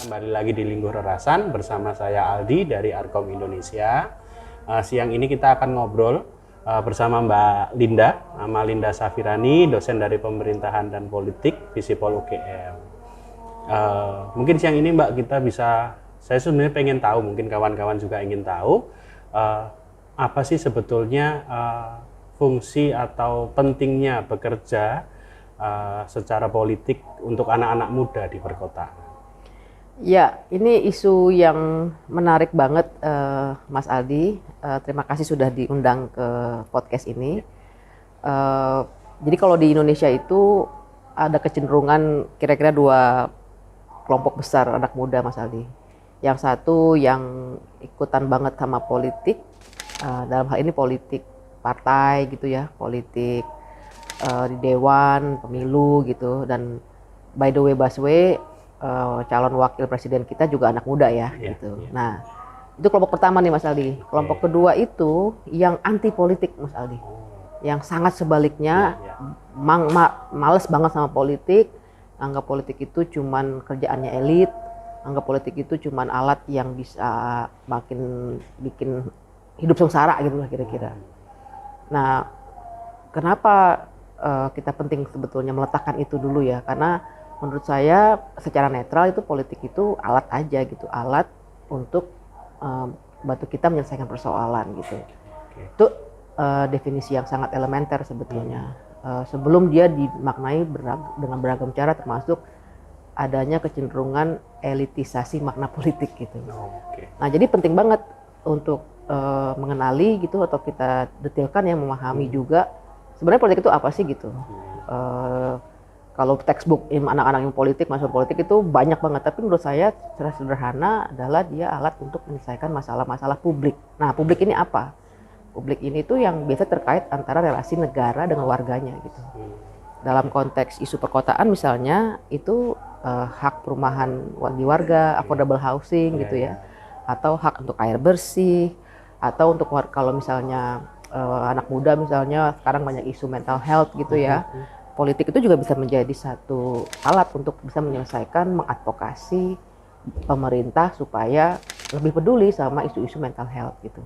Kembali lagi di Lingkuh Rerasan bersama saya Aldi dari Arkom Indonesia. Siang ini kita akan ngobrol bersama Mbak Linda Safirani, dosen dari Pemerintahan dan Politik Visipol UGM. Mungkin siang ini Mbak saya sebenarnya pengen tahu, mungkin kawan-kawan juga ingin tahu, apa sih sebetulnya fungsi atau pentingnya bekerja secara politik untuk anak-anak muda di perkotaan. Ya, ini isu yang menarik banget, Mas Aldi. Terima kasih sudah diundang ke podcast ini. Jadi kalau di Indonesia itu ada kecenderungan kira-kira dua kelompok besar anak muda, Mas Aldi. Yang satu yang ikutan banget sama politik, dalam hal ini politik partai gitu ya, politik di dewan, pemilu gitu. Dan by the way, busway, calon wakil presiden kita juga anak muda ya, gitu. Nah, itu kelompok pertama nih Mas Aldi. Kelompok kedua itu yang anti politik, Mas Aldi. Yang sangat sebaliknya, males banget sama politik, anggap politik itu cuman kerjaannya elit, anggap politik itu cuman alat yang bisa bikin hidup sengsara gitu lah kira-kira. Nah, kenapa kita penting sebetulnya meletakkan itu dulu ya? Karena menurut saya secara netral itu politik itu alat aja gitu, alat untuk bantu kita menyelesaikan persoalan gitu. Itu definisi yang sangat elementer sebetulnya. Sebelum dia dimaknai dengan beragam cara, termasuk adanya kecenderungan elitisasi makna politik gitu. Nah, jadi penting banget untuk mengenali gitu, atau kita detailkan ya, memahami juga sebenarnya politik itu apa sih gitu. Kalau textbook anak-anak yang politik, masuk politik itu banyak banget, tapi menurut saya secara sederhana adalah dia alat untuk menyelesaikan masalah-masalah publik. Nah, publik ini apa? Publik ini tuh yang biasa terkait antara relasi negara dengan warganya gitu. Dalam konteks isu perkotaan misalnya, itu hak perumahan bagi warga, affordable housing gitu ya, atau hak untuk air bersih, atau untuk kalau misalnya anak muda misalnya sekarang banyak isu mental health gitu ya. Politik itu juga bisa menjadi satu alat untuk bisa menyelesaikan, mengadvokasi pemerintah supaya lebih peduli sama isu-isu mental health gitu.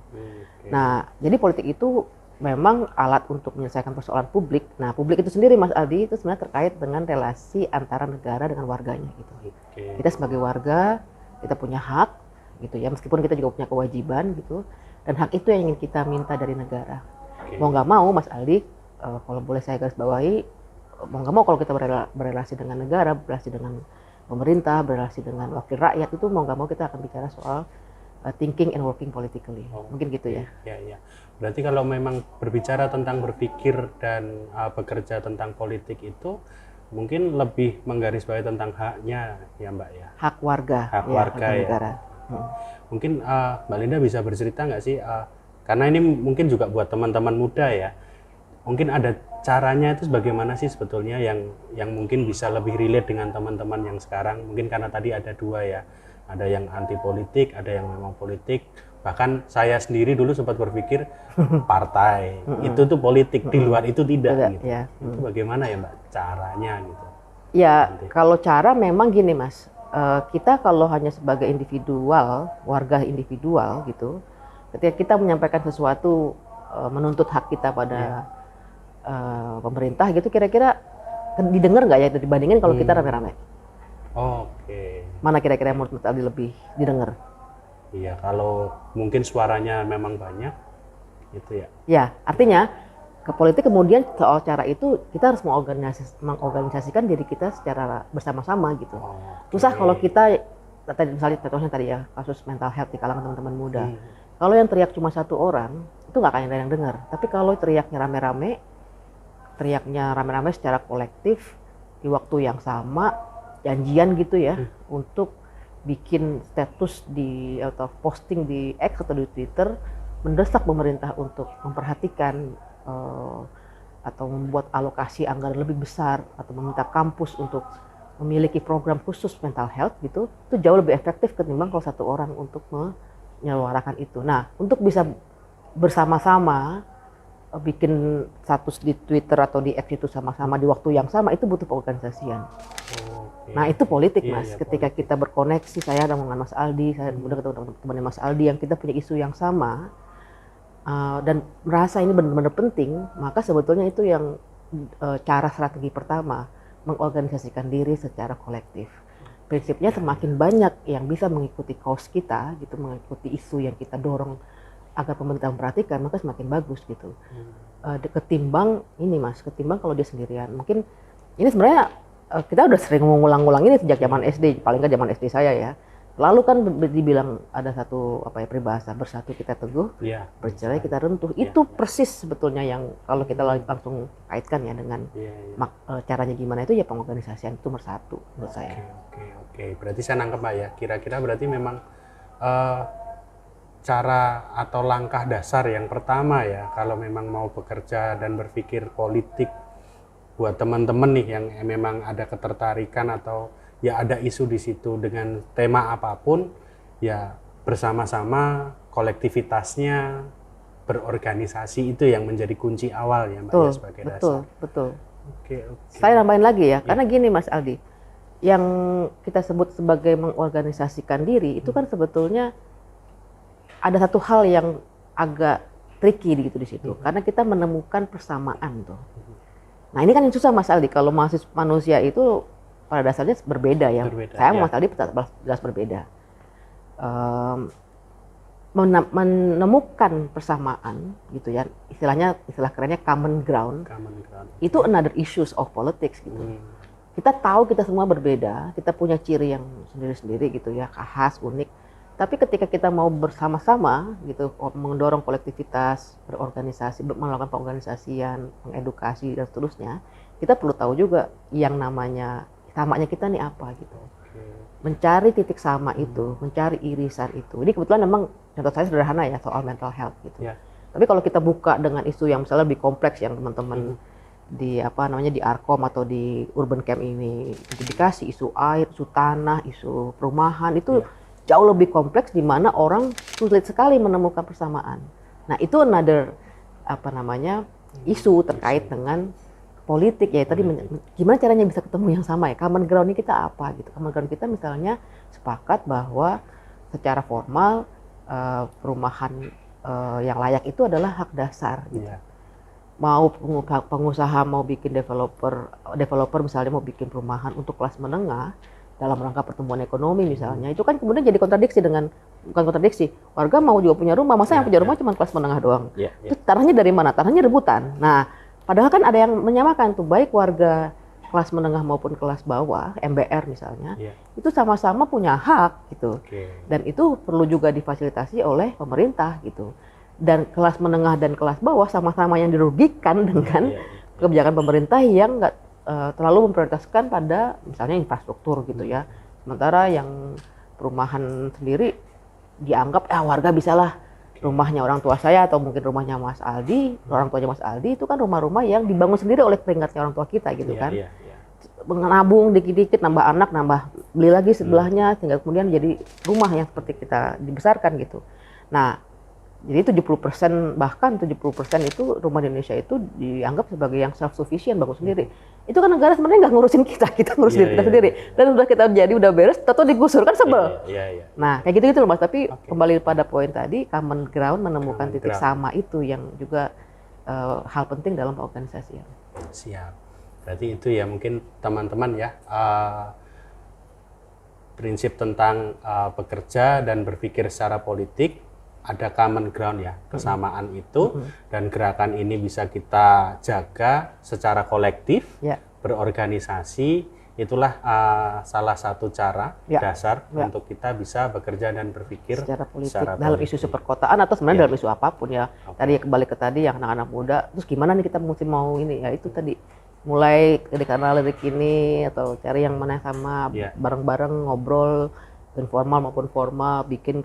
Nah, jadi politik itu memang alat untuk menyelesaikan persoalan publik. Nah, publik itu sendiri, Mas Aldi, itu sebenarnya terkait dengan relasi antara negara dengan warganya gitu. Kita sebagai warga, kita punya hak gitu ya, meskipun kita juga punya kewajiban gitu. Dan hak itu yang ingin kita minta dari negara. Mau nggak mau, Mas Aldi, kalau boleh saya garis bawahi, mau nggak mau kalau kita berrelasi dengan negara, berrelasi dengan pemerintah, berrelasi dengan wakil rakyat, itu mau nggak mau kita akan bicara soal thinking and working politically. Mungkin gitu ya. Ya. Berarti kalau memang berbicara tentang berpikir dan bekerja tentang politik itu mungkin lebih menggarisbawahi tentang haknya ya Mbak ya. Hak warga. Hak warga ya. Negara. Mungkin Mbak Linda bisa bercerita nggak sih, karena ini mungkin juga buat teman-teman muda ya, mungkin ada caranya itu bagaimana sih sebetulnya yang mungkin bisa lebih relate dengan teman-teman yang sekarang, mungkin karena tadi ada dua ya, ada yang anti politik, ada yang memang politik. Bahkan saya sendiri dulu sempat berpikir partai itu tuh politik, di luar itu tidak gitu. Itu bagaimana ya Mbak caranya gitu? Ya, kalau cara memang gini Mas, kita kalau hanya sebagai individual, warga individual gitu, ketika kita menyampaikan sesuatu, menuntut hak kita pada pemerintah gitu, kira-kira didengar nggak ya dibandingin kalau kita rame-rame? Mana kira-kira menurut Mas Aldi lebih didengar? Iya, kalau mungkin suaranya memang banyak gitu ya. Ya, artinya ke politik kemudian soal cara itu kita harus mengorganisasikan diri kita secara bersama-sama gitu. Susah kalau kita tadi misalnya contohnya tadi ya, kasus mental health di kalangan teman-teman muda. Kalau yang teriak cuma satu orang, itu nggak akan ada yang dengar. Tapi kalau teriaknya rame-rame secara kolektif di waktu yang sama, janjian gitu ya, untuk bikin status atau posting di X atau di Twitter, mendesak pemerintah untuk memperhatikan atau membuat alokasi anggaran lebih besar, atau meminta kampus untuk memiliki program khusus mental health gitu, itu jauh lebih efektif ketimbang kalau satu orang untuk menyuarakan itu. Nah, untuk bisa bersama-sama bikin status di Twitter atau di X itu sama-sama di waktu yang sama, itu butuh pengorganisasian. Nah itu politik Mas, ketika politik. kita berkoneksi, saya dengan Mas Aldi, saya kemudian ketemu teman-teman Mas Aldi yang kita punya isu yang sama, dan merasa ini benar-benar penting, maka sebetulnya itu yang cara strategi pertama, mengorganisasikan diri secara kolektif. Prinsipnya semakin banyak yang bisa mengikuti cause kita, gitu, mengikuti isu yang kita dorong agar pemerintah memperhatikan, maka semakin bagus gitu. Ketimbang ini Mas, ketimbang kalau dia sendirian. Mungkin ini sebenarnya kita udah sering mengulang-ulang ini sejak zaman SD, paling nggak zaman SD saya ya. Lalu kan dibilang ada satu peribahasa, bersatu kita teguh, bercerai kita runtuh. Itu persis sebetulnya yang kalau kita langsung kaitkan ya dengan caranya gimana, itu ya pengorganisasian itu nomor satu menurut saya. Oke. Berarti saya nangkep Mbak ya. Kira-kira berarti memang cara atau langkah dasar yang pertama ya, kalau memang mau bekerja dan berpikir politik buat teman-teman nih yang memang ada ketertarikan atau ya ada isu di situ dengan tema apapun, ya bersama-sama kolektivitasnya berorganisasi itu yang menjadi kunci awal ya Mbak ya, sebagai dasar. Betul. Oke. Saya nambahin lagi ya, karena gini Mas Aldi, yang kita sebut sebagai mengorganisasikan diri itu kan sebetulnya ada satu hal yang agak tricky gitu di situ, karena kita menemukan persamaan tuh. Nah ini kan yang susah Mas Aldi, kalau manusia itu pada dasarnya berbeda ya. Saya sama Mas Aldi jelas berbeda. Menemukan persamaan gitu ya, istilah kerennya common ground. Itu another issues of politics gitu. Kita tahu kita semua berbeda, kita punya ciri yang sendiri-sendiri gitu ya, khas, unik. Tapi ketika kita mau bersama-sama gitu, mendorong kolektivitas, berorganisasi, melakukan pengorganisasian, mengedukasi dan seterusnya, kita perlu tahu juga yang namanya samanya kita nih apa gitu. Mencari titik sama itu, mencari irisan itu. Ini kebetulan memang contoh saya sederhana ya, soal mental health gitu. Tapi kalau kita buka dengan isu yang misalnya lebih kompleks yang teman-teman di di Arkom atau di Urban Camp ini dikasih isu air, isu tanah, isu perumahan, itu jauh lebih kompleks di mana orang sulit sekali menemukan persamaan. Nah, itu another isu terkait dengan politik ya, tadi gimana caranya bisa ketemu yang sama ya, common ground ini kita apa gitu. Common ground kita misalnya sepakat bahwa secara formal perumahan yang layak itu adalah hak dasar gitu. Mau pengusaha mau bikin developer misalnya mau bikin perumahan untuk kelas menengah dalam rangka pertumbuhan ekonomi misalnya, itu kan kemudian jadi bukan kontradiksi, warga mau juga punya rumah, masa yang punya rumah cuma kelas menengah doang. Terus tanahnya dari mana? Tanahnya rebutan. Nah, padahal kan ada yang menyamakan tuh, baik warga kelas menengah maupun kelas bawah, MBR misalnya, itu sama-sama punya hak gitu. Dan itu perlu juga difasilitasi oleh pemerintah gitu. Dan kelas menengah dan kelas bawah sama-sama yang dirugikan dengan kebijakan pemerintah yang nggak terlalu memprioritaskan pada misalnya infrastruktur gitu ya. Sementara yang perumahan sendiri dianggap warga bisalah rumahnya orang tua saya atau mungkin rumahnya Mas Aldi, orang tuanya Mas Aldi itu kan rumah-rumah yang dibangun sendiri oleh keringatnya orang tua kita gitu kan. Menabung dikit-dikit, nambah anak, nambah beli lagi sebelahnya, sehingga kemudian jadi rumah yang seperti kita dibesarkan gitu. Nah, jadi 70% bahkan 70% itu rumah di Indonesia itu dianggap sebagai yang self sufficient, bangun sendiri. Itu kan negara sebenarnya nggak ngurusin kita ngurus diri kita sendiri. Dan udah kita udah beres, tahu digusur kan sebel. Nah kayak gitu loh Mas. Tapi kembali pada poin tadi, common ground, menemukan titik sama itu yang juga hal penting dalam organisasi. Siap. Berarti itu ya mungkin teman-teman ya. Prinsip tentang bekerja dan berpikir secara politik, ada common ground ya, kesamaan itu, dan gerakan ini bisa kita jaga secara kolektif, berorganisasi, itulah salah satu cara dasar untuk kita bisa bekerja dan berpikir secara politik dalam isu perkotaan atau sebenarnya dalam isu apapun ya. Tadi kembali ke tadi yang anak-anak muda, terus gimana nih kita mesti mau ini ya, itu tadi mulai karena lirik ini atau cari yang mana sama, bareng-bareng ngobrol informal maupun formal, bikin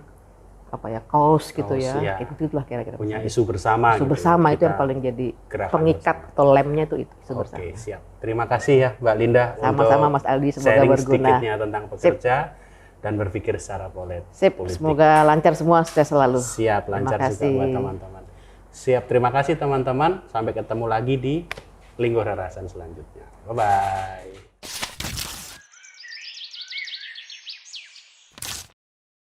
kaos gitu ya. Itulah kira-kira punya isu bersama. Isu bersama itu yang paling jadi pengikat atau lemnya itu isu bersama. Oke, siap. Terima kasih ya Mbak Linda. Sama-sama Mas Aldi, semoga berguna. Sedikitnya tentang bekerja dan berpikir secara politik. Semoga lancar semua, sukses selalu. Siap, lancar juga buat teman-teman. Siap, terima kasih teman-teman. Sampai ketemu lagi di Linggo Rarasan selanjutnya. Bye-bye.